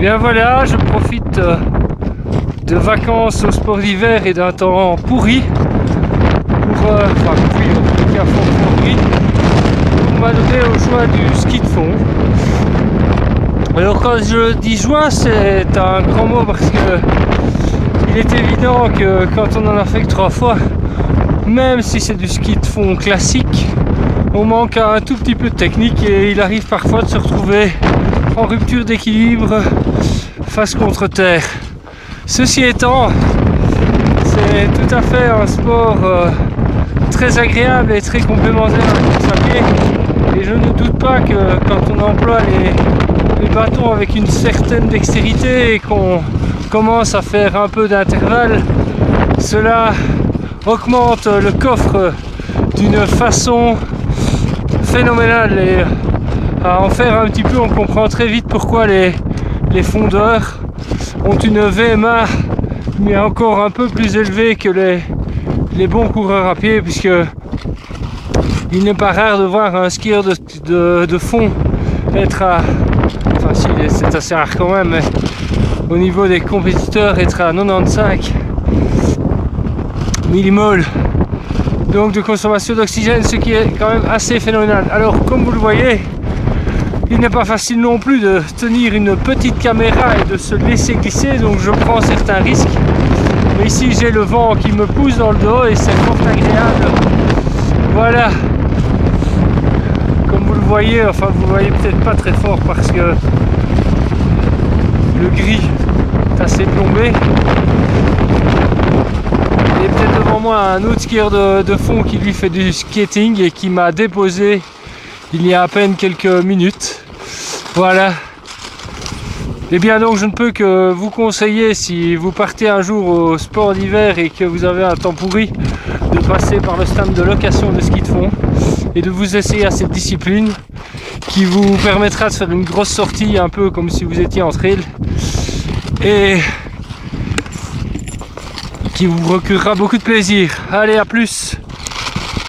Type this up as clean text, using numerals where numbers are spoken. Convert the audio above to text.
Bien voilà, je profite de vacances au sport d'hiver et d'un temps pourri pour m'adonner au choix du ski de fond. Alors quand je dis joie, c'est un grand mot parce que il est évident que quand on en a fait que 3 fois, même si c'est du ski de fond classique, on manque un tout petit peu de technique et il arrive parfois de se retrouver en rupture d'équilibre face contre terre. Ceci étant, c'est tout à fait un sport très agréable et très complémentaire à la course à pied, et je ne doute pas que quand on emploie les bâtons avec une certaine dextérité et qu'on commence à faire un peu d'intervalle, cela augmente le coffre d'une façon phénoménale, et à en faire un petit peu on comprend très vite pourquoi les fondeurs ont une VMA mais encore un peu plus élevée que les bons coureurs à pied, puisque il n'est pas rare de voir un skieur de fond être à, enfin si c'est assez rare quand même, mais au niveau des compétiteurs être à 95 millimoles donc de consommation d'oxygène, ce qui est quand même assez phénoménal. Alors comme vous le voyez, il n'est pas facile non plus de tenir une petite caméra et de se laisser glisser, donc je prends certains risques. Mais ici j'ai le vent qui me pousse dans le dos et c'est fort agréable. Voilà. Comme vous le voyez, enfin vous le voyez peut-être pas très fort parce que le gris est assez plombé. Il y a peut-être devant moi un autre skieur de fond qui lui fait du skating et qui m'a déposé il y a à peine quelques minutes. Voilà. Et bien donc je ne peux que vous conseiller, si vous partez un jour au sport d'hiver et que vous avez un temps pourri, de passer par le stand de location de ski de fond et de vous essayer à cette discipline qui vous permettra de faire une grosse sortie un peu comme si vous étiez en trail et qui vous procurera beaucoup de plaisir. Allez, à plus!